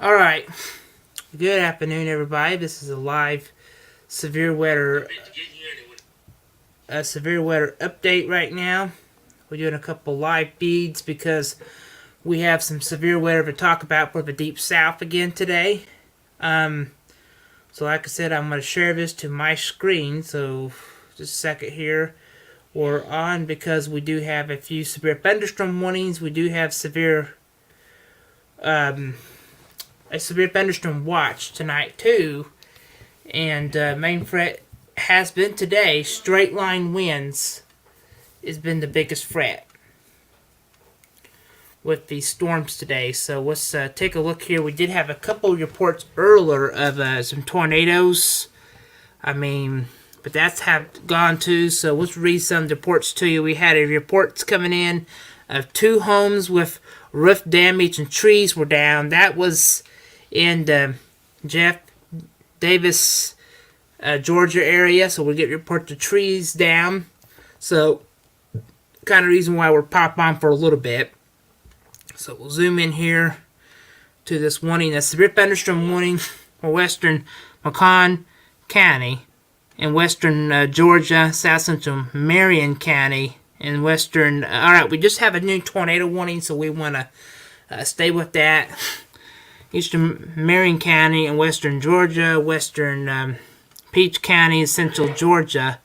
Alright, good afternoon everybody. This is a live severe weather severe weather update right now. We're doing a couple live feeds because we have some severe weather to talk about for the deep south again today. So like I said, I'm going to share this to my screen, so just a second here. We're on because we do have a few severe thunderstorm warnings. We do have a severe thunderstorm watch tonight too, and main threat has been today straight line winds has been the biggest threat with these storms today. So let's take a look here. We did have a couple reports earlier of some tornadoes. But that's have gone too. So let's read some reports to you. We had a reports coming in of 2 homes with roof damage and trees were down. That was in the Jeff Davis, Georgia area. So we get reports of trees down. So kind of reason why we're pop on for a little bit. So we'll zoom in here to this warning. A severe thunderstorm warning for western Macon County in western Georgia, south central Marion County, in western. Alright, we just have a new tornado warning, so we want to stay with that. Eastern Marion County in western Georgia, western Peach County, central Georgia,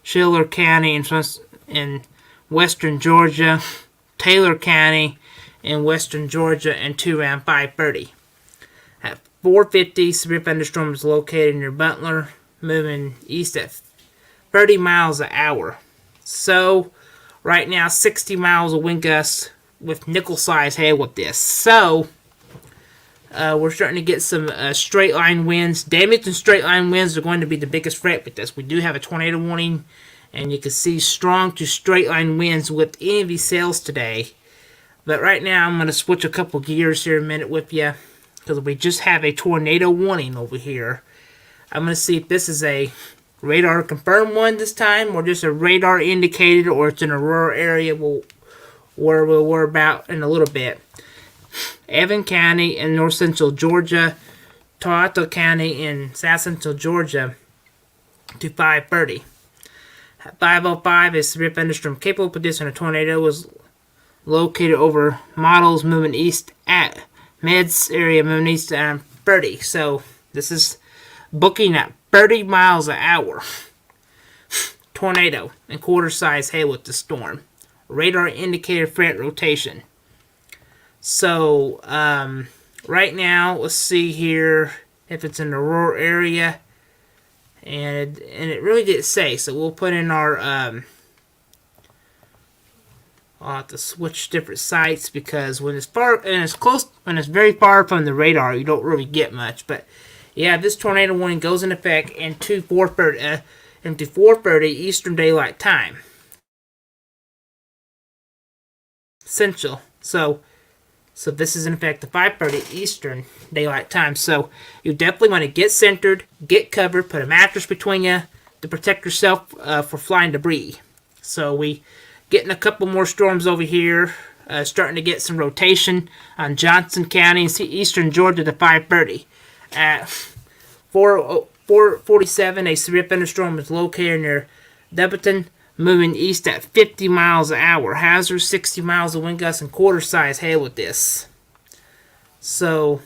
Schiller County in western Georgia, Taylor County in western Georgia, and 2 around 5:30. At 4:50, severe thunderstorm is located near Butler, moving east at 30 miles an hour. So, right now, 60 miles of wind gusts with nickel-sized hail with this. So, we're starting to get some straight line winds. Damage and straight line winds are going to be the biggest threat with this. We do have a tornado warning, and you can see strong to straight line winds with any of these cells today. But right now, I'm going to switch a couple gears here in a minute with you, because we just have a tornado warning over here. I'm going to see if this is a radar confirmed one this time, or just a radar indicated, or it's in a rural area where we'll worry about in a little bit. Evan County in north central Georgia, Tohoto County in south central Georgia, to 5:30. At 5:05, a severe thunderstorm capable of producing a tornado was located over models moving east at Meds area, moving east at 30. So this is booking at 30 miles an hour. Tornado and quarter-size hail with the storm. Radar indicated threat rotation. So, right now, let's see here if it's in the rural area. And it really didn't say. So we'll put in our, I'll have to switch different sites because when it's when it's very far from the radar, you don't really get much. But yeah, this tornado warning goes into effect into 4:30 Eastern Daylight Time. Central. So this is in effect the 5:30 Eastern Daylight Time. So you definitely want to get centered, get covered, put a mattress between you to protect yourself for flying debris. So we getting a couple more storms over here, starting to get some rotation on Johnson County and eastern Georgia to 5:30. At 4:47, a severe thunderstorm is located near Debberton, moving east at 50 miles an hour. Hazard 60 miles of wind gusts and quarter-size hail with this. So,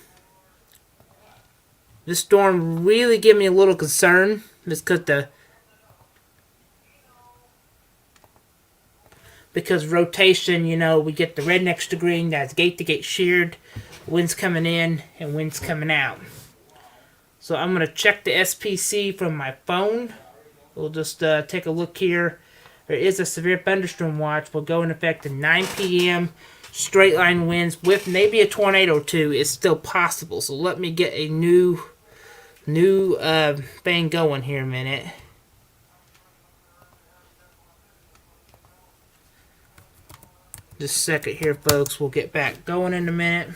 this storm really gave me a little concern because rotation, we get the red next to green, that's gate to gate sheared, winds coming in and winds coming out. So I'm going to check the SPC from my phone. We'll just take a look here. There is a severe thunderstorm watch. Will go in effect at 9 p.m. Straight line winds with maybe a tornado or two is still possible. So let me get a new thing going here a minute. Just a second here, folks. We'll get back going in a minute.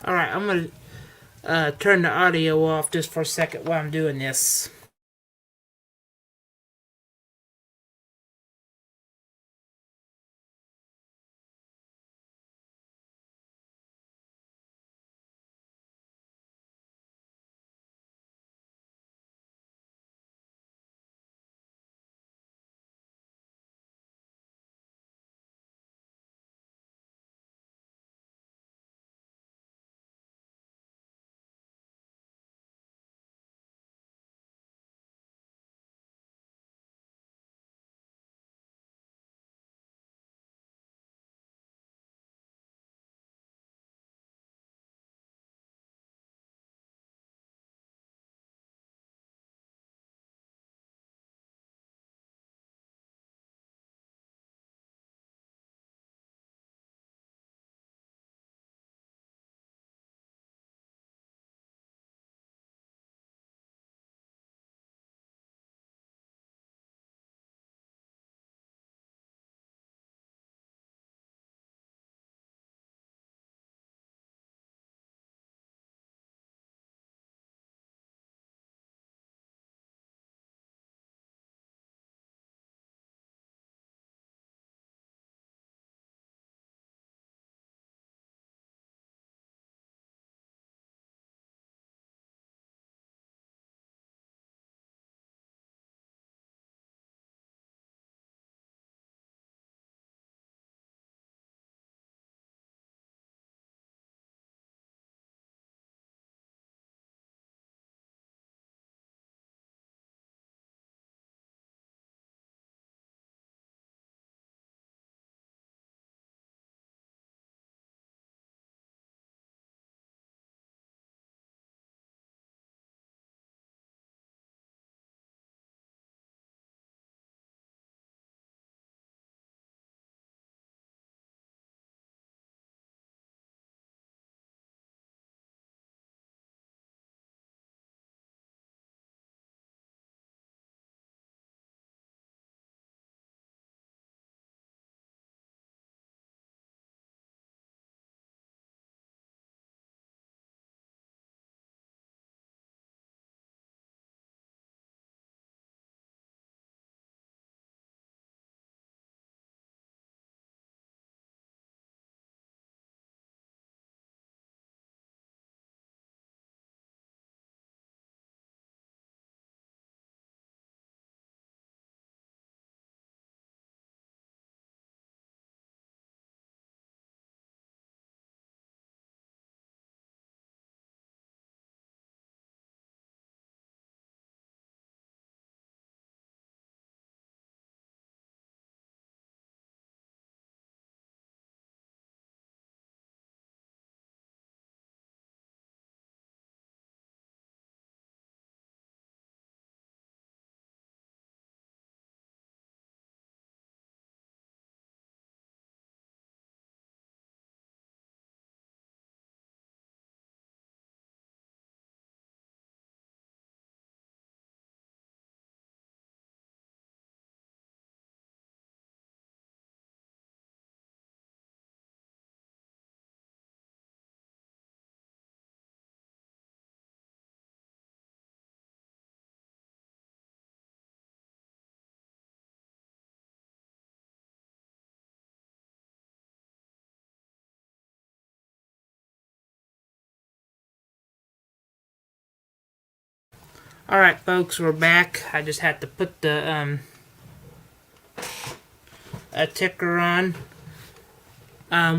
Alright, I'm going to turn the audio off just for a second while I'm doing this. Alright, folks, we're back. I just had to put the a ticker on.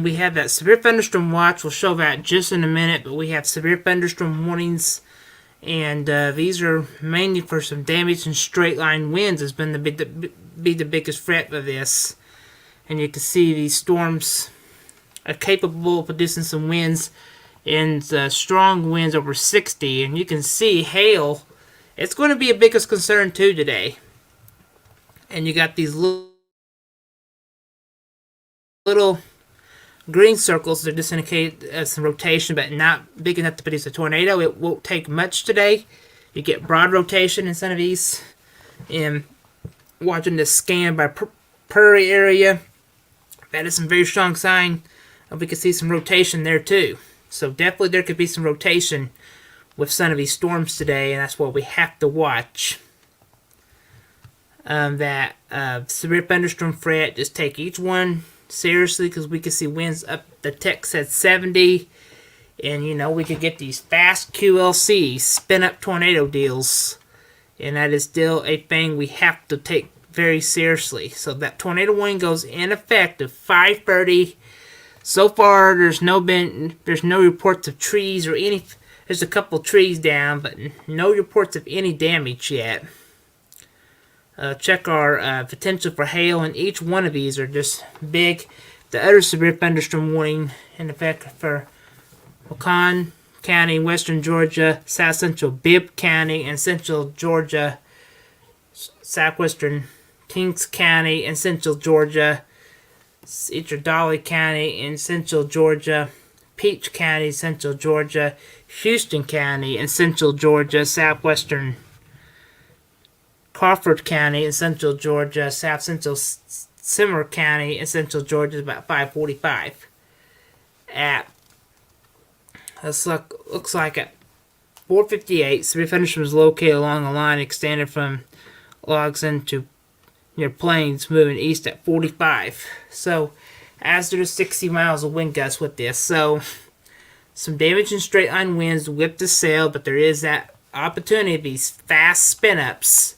We have that severe thunderstorm watch. We'll show that just in a minute, but we have severe thunderstorm warnings, and these are mainly for some damage and straight line winds has been the biggest threat of this. And you can see these storms are capable of producing some winds and strong winds over 60, and you can see hail. It's going to be a biggest concern too today. And you got these little green circles that just indicate some rotation, but not big enough to produce a tornado. It won't take much today. You get broad rotation in some of these. And watching this scan by Prairie area, that is some very strong sign. We can see some rotation there too. So definitely there could be some rotation with some of these storms today, and that's what we have to watch. That severe thunderstorm threat, just take each one seriously, because we can see winds up, the text said 70, and we could get these fast QLCs, spin up tornado deals, and that is still a thing we have to take very seriously. So that tornado warning goes in effect at 5:30. So far, there's no reports of trees or any. There's a couple trees down, but no reports of any damage yet. Check our potential for hail, and each one of these are just big. The other severe thunderstorm warning in effect for Macon County, Western Georgia, South Central Bibb County, and Central Georgia, Southwestern Kings County, and Central Georgia, Eastern Dolly County, and Central Georgia, Peach County, Central Georgia, Houston County, and Central Georgia, Southwestern Crawford County, and Central Georgia, South Central Simmer County, and Central Georgia, about 5:45. Looks like at 4:58, severe thunderstorm was located along a line extended from logs into near plains, moving east at 45. So, as there's 60 miles of wind gusts with this, so some damage in straight line winds whip the sail, but there is that opportunity of these fast spin ups.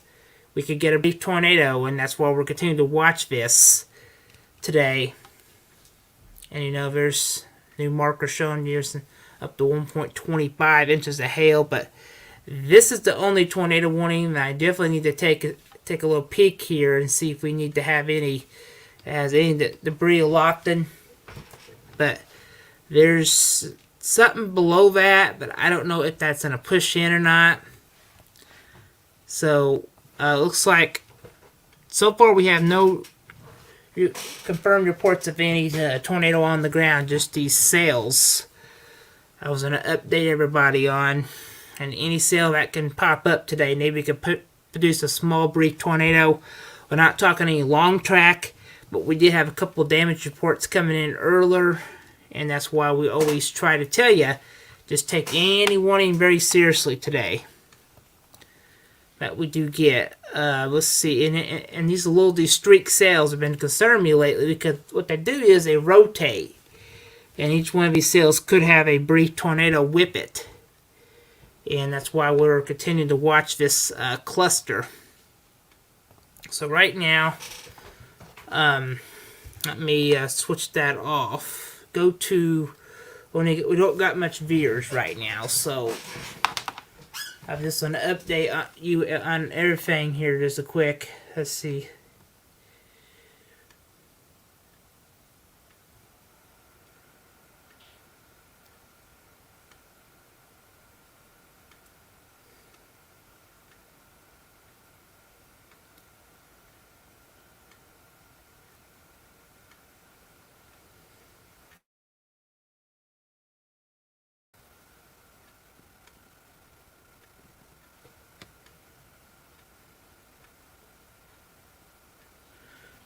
We could get a brief tornado, and that's why we're continuing to watch this today. And there's new markers showing years up to 1.25 inches of hail, but this is the only tornado warning, and I definitely need to take a little peek here and see if we need to have any debris locked in. But there's something below that, but I don't know if that's going to push in or not. So looks like so far we have no confirmed reports of any tornado on the ground, just these sails. I was going to update everybody on, and any sail that can pop up today, maybe we could produce a small brief tornado. We're not talking any long track, but we did have a couple damage reports coming in earlier, and that's why we always try to tell you, just take any warning very seriously today that we do get. Let's see, and these streak sails have been concerning me lately, because what they do is they rotate, and each one of these sails could have a brief tornado whip it. And that's why we're continuing to watch this cluster. So right now, let me switch that off. Go to, we don't got much viewers right now, so I'm just going to update you on everything here just a quick. Let's see.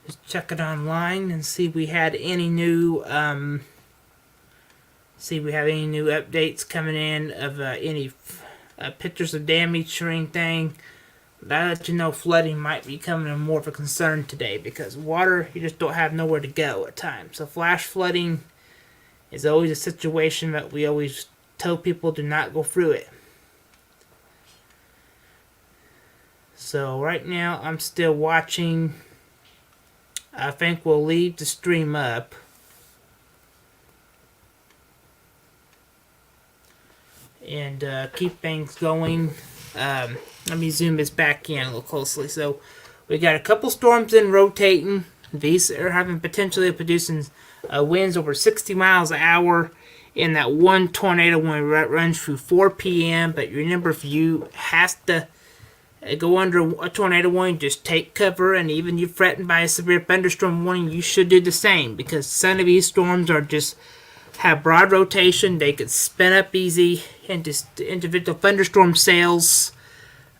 Just check it online and see if we had any new updates coming in of any pictures of damage or anything. That let you know flooding might be becoming more of a concern today, because water, you just don't have nowhere to go at times. So flash flooding is always a situation that we always tell people do not go through it. So right now I'm still watching. I think we'll leave the stream up. And keep things going. Let me zoom this back in a little closely. So we got a couple storms in rotating. These are having potentially producing winds over 60 miles an hour. In that one tornado when it runs through 4 p.m. But remember, if you have to go under a tornado warning, just take cover, and even if you're threatened by a severe thunderstorm warning, you should do the same, because some of these storms are just have broad rotation. They could spin up easy into individual thunderstorm sails,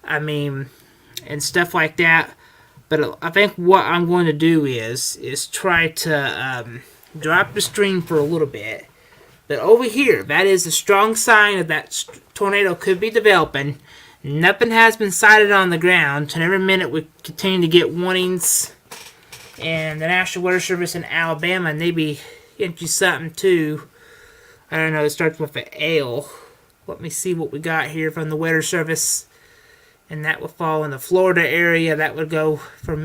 and stuff like that. But I think what I'm going to do is try to drop the stream for a little bit. But over here, that is a strong sign that tornado could be developing. Nothing has been sighted on the ground, and every minute we continue to get warnings. And the National Weather Service in Alabama, and they be into something too. I don't know, it starts with an L. Let me see what we got here from the Weather Service. And that would fall in the Florida area. That would go for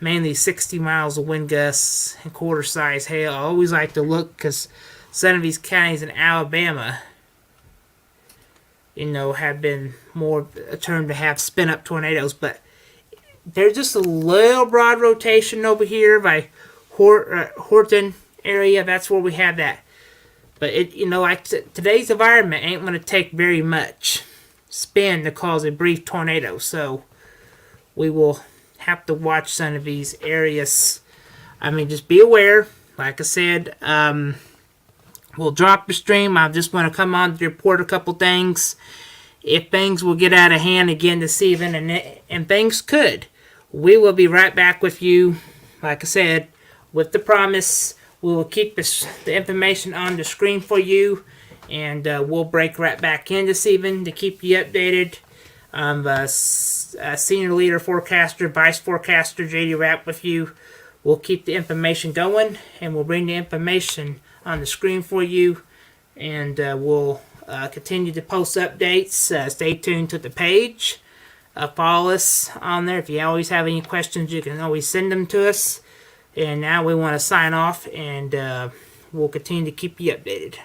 mainly 60 miles of wind gusts and quarter-size hail. I always like to look because some of these counties in Alabama, have been more termed to have spin-up tornadoes. But there's just a little broad rotation over here by Horton area. That's where we have that. But today's environment ain't going to take very much spin to cause a brief tornado. So we will have to watch some of these areas. Just be aware. Like I said, we'll drop the stream. I just want to come on to report a couple things. If things will get out of hand again this evening, and things could, we will be right back with you. Like I said, with the promise, we will keep the information on the screen for you, and we'll break right back in this evening to keep you updated. Senior Leader Forecaster, Vice Forecaster JD Rapp with you. We'll keep the information going, and we'll bring the information on the screen for you, and we'll continue to post updates. Stay tuned to the page. Follow us on there. If you always have any questions, you can always send them to us. And now we want to sign off, and we'll continue to keep you updated.